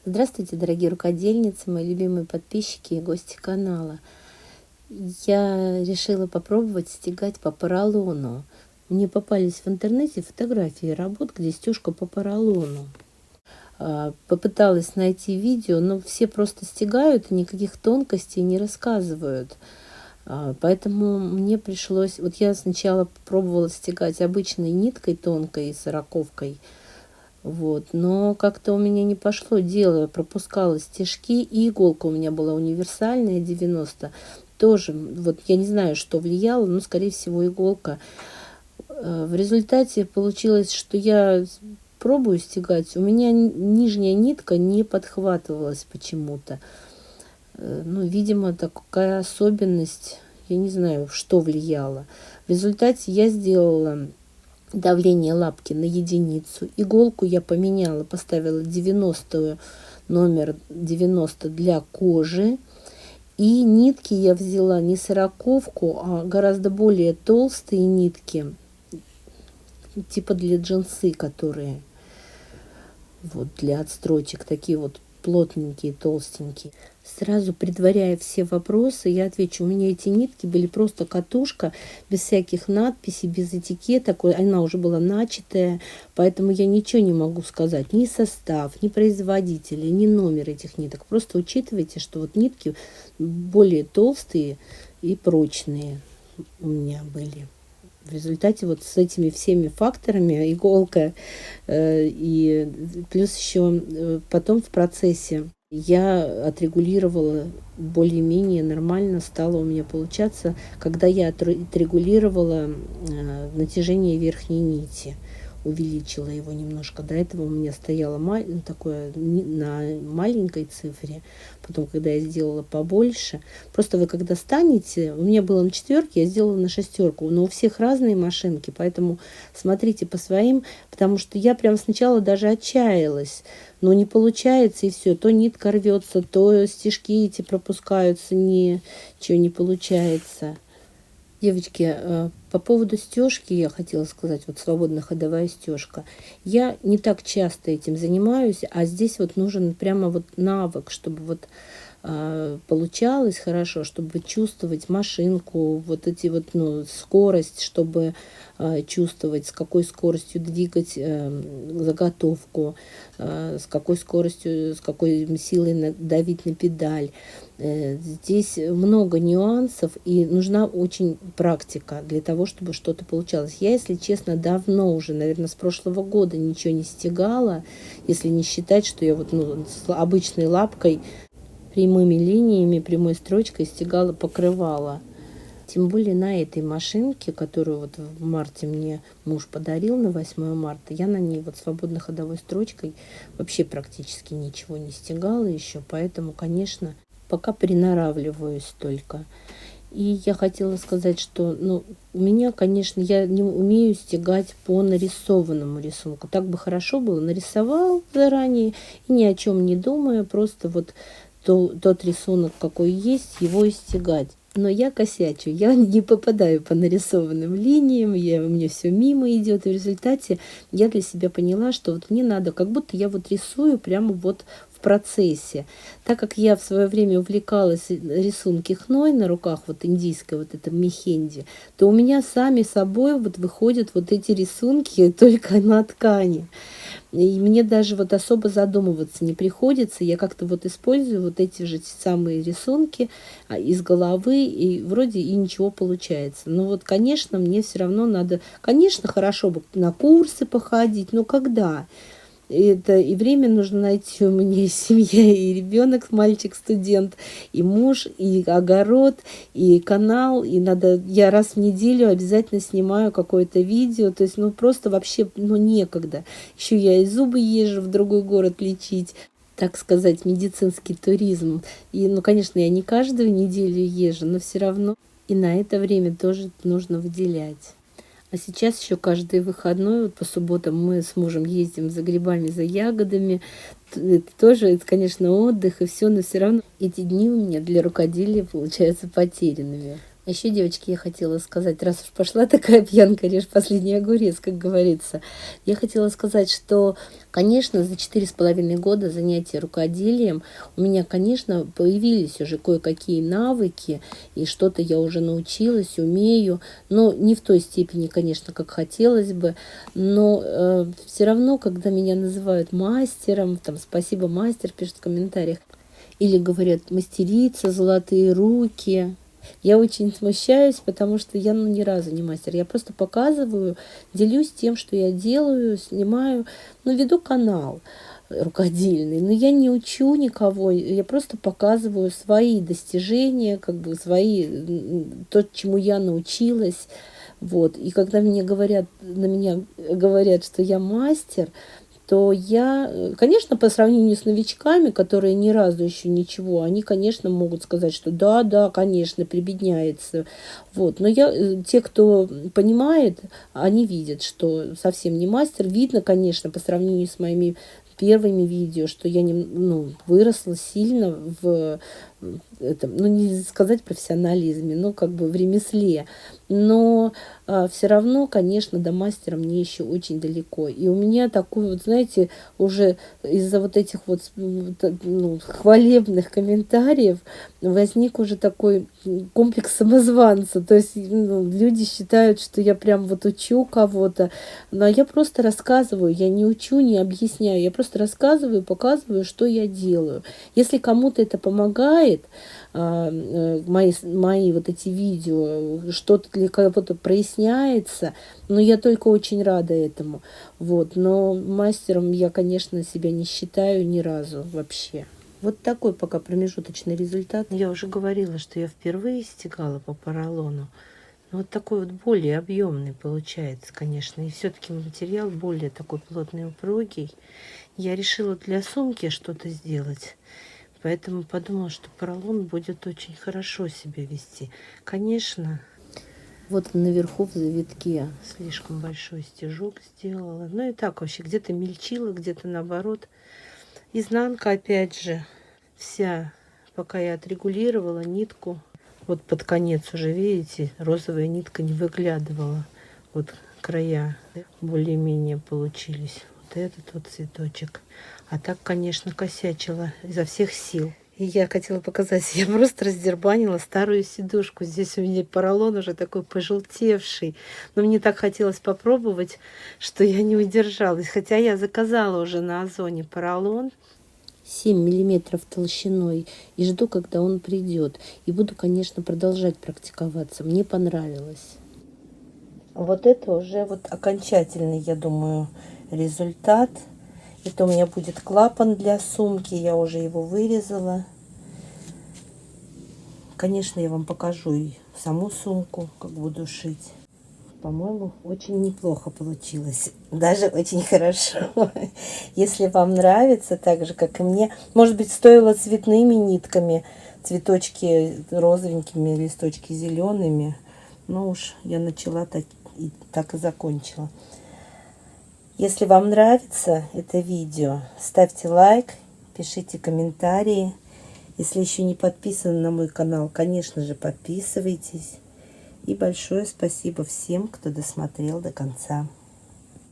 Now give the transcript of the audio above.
Здравствуйте, дорогие рукодельницы, мои любимые подписчики и гости канала. Я решила попробовать стегать по поролону. Мне попались в интернете фотографии работ, где стежка по поролону. Попыталась найти видео, но все просто стегают и никаких тонкостей не рассказывают. Поэтому мне пришлось... Вот я сначала попробовала стегать обычной ниткой тонкой, сороковкой. Но как-то у меня не пошло дело, я пропускала стежки, и иголка у меня была универсальная 90. Тоже, я не знаю, что влияло, но, скорее всего, иголка. В результате получилось, что я пробую стегать, у меня нижняя нитка не подхватывалась почему-то. Видимо, такая особенность, я не знаю, что влияло. В результате я сделала давление лапки на единицу. Иголку я поменяла, поставила 90-ю, номер 90 для кожи. И нитки я взяла не сороковку, а гораздо более толстые нитки, типа для джинсы, которые для отстрочек, такие плотненькие, толстенькие. Сразу предваряя все вопросы, я отвечу, у меня эти нитки были просто катушка, без всяких надписей, без этикеток, она уже была начатая, поэтому я ничего не могу сказать, ни состав, ни производителя, ни номер этих ниток. Просто учитывайте, что нитки более толстые и прочные у меня были. В результате с этими всеми факторами, иголка и плюс еще потом в процессе я отрегулировала более-менее нормально, стало у меня получаться, когда я отрегулировала натяжение верхней нити, увеличила его немножко. До этого у меня стояло такое на маленькой цифре, потом, когда я сделала побольше, просто вы когда станете, у меня было на 4, я сделала на 6, но у всех разные машинки, поэтому смотрите по своим, потому что я прям сначала даже отчаялась, но не получается, и все, то нитка рвется, то стежки эти пропускаются, ничего не получается. Девочки, по поводу стежки я хотела сказать, свободно-ходовая стежка. Я не так часто этим занимаюсь, а здесь нужен прямо навык, чтобы получалось хорошо, чтобы чувствовать машинку, скорость, чтобы чувствовать, с какой скоростью двигать заготовку, с какой скоростью, с какой силой давить на педаль. Здесь много нюансов, и нужна очень практика для того, чтобы что-то получалось. Я, если честно, давно уже, наверное, с прошлого года ничего не стегала, если не считать, что я с обычной лапкой, прямыми линиями, прямой строчкой стегала, покрывала. Тем более на этой машинке, которую в марте мне муж подарил на 8 марта, я на ней свободно-ходовой строчкой вообще практически ничего не стегала еще, поэтому, конечно, пока приноравливаюсь только. И я хотела сказать, что у меня, конечно, я не умею стегать по нарисованному рисунку. Так бы хорошо было, нарисовал заранее и ни о чем не думая, просто тот рисунок, какой есть, его и стегать. Но я косячу, я не попадаю по нарисованным линиям, у меня все мимо идет, и в результате я для себя поняла, что мне надо, как будто я рисую прямо в процессе. Так как я в свое время увлекалась рисунки хной на руках, индийской, это мехенди, то у меня сами собой выходят эти рисунки только на ткани. И мне даже особо задумываться не приходится. Я как-то использую эти же самые рисунки из головы, и вроде и ничего получается. Но конечно, мне все равно надо... Конечно, хорошо бы на курсы походить, но когда? И время нужно найти. У меня и семья, и ребенок, мальчик-студент, и муж, и огород, и канал. И я раз в неделю обязательно снимаю какое-то видео. То есть, просто вообще, некогда. Еще я и зубы езжу в другой город лечить. Так сказать, медицинский туризм. И, конечно, я не каждую неделю езжу, но все равно и на это время тоже нужно выделять. А сейчас еще каждый выходной, по субботам мы с мужем ездим за грибами, за ягодами. Это, конечно, отдых и все, но все равно эти дни у меня для рукоделия получаются потерянными. А еще, девочки, я хотела сказать, раз уж пошла такая пьянка, режь последний огурец, как говорится, я хотела сказать, что, конечно, за 4,5 года занятия рукоделием у меня, конечно, появились уже кое-какие навыки, и что-то я уже научилась, умею, но не в той степени, конечно, как хотелось бы, но все равно, когда меня называют мастером, там, спасибо, мастер, пишут в комментариях, или говорят, мастерица, золотые руки. Я очень смущаюсь, потому что я ни разу не мастер. Я просто показываю, делюсь тем, что я делаю, снимаю, веду канал рукодельный. Но я не учу никого, я просто показываю свои достижения, как бы свои, то, чему я научилась. Вот. И когда на меня говорят, что я мастер, то я, конечно, по сравнению с новичками, которые ни разу еще ничего, они, конечно, могут сказать, что да, конечно, прибедняется. Вот. Но те, кто понимает, они видят, что совсем не мастер. Видно, конечно, по сравнению с моими первыми видео, что я выросла сильно в этом, не сказать профессионализме, но как бы в ремесле. Но все равно, конечно, до мастера мне еще очень далеко. И у меня такой знаете, уже из-за вот этих хвалебных комментариев возник уже такой комплекс самозванца. То есть люди считают, что я прям учу кого-то. Но я просто рассказываю, я не учу, не объясняю. Я просто рассказываю, показываю, что я делаю. Если кому-то это помогает, мои вот эти видео, что-то для кого-то проясняется, но я только очень рада этому. Вот. Но мастером я, конечно, себя не считаю ни разу вообще. Вот такой пока промежуточный результат. Я уже говорила, что я впервые стегала по поролону. Но вот такой более объемный получается, конечно. И все-таки материал более такой плотный, упругий. Я решила для сумки что-то сделать. Поэтому подумала, что поролон будет очень хорошо себя вести. Конечно, вот наверху в завитке слишком большой стежок сделала. И так вообще где-то мельчила, где-то наоборот. Изнанка опять же вся, пока я отрегулировала нитку. Вот под конец уже, видите, розовая нитка не выглядывала. Вот края более-менее получились. Вот этот цветочек. А так, конечно, косячила изо всех сил. И я хотела показать, я просто раздербанила старую сидушку. Здесь у меня поролон уже такой пожелтевший. Но мне так хотелось попробовать, что я не удержалась. Хотя я заказала уже на Озоне поролон 7 миллиметров толщиной и жду, когда он придет. И буду, конечно, продолжать практиковаться. Мне понравилось. Вот это уже окончательный, я думаю, результат. Это у меня будет клапан для сумки. Я уже его вырезала. Конечно, я вам покажу и саму сумку, как буду шить. По-моему, очень неплохо получилось. Даже очень хорошо. Если вам нравится, так же, как и мне. Может быть, стоило цветными нитками. Цветочки розовенькими, листочки зелеными. Но уж я начала так и закончила. Если вам нравится это видео, ставьте лайк, пишите комментарии. Если еще не подписаны на мой канал, конечно же, подписывайтесь. И большое спасибо всем, кто досмотрел до конца.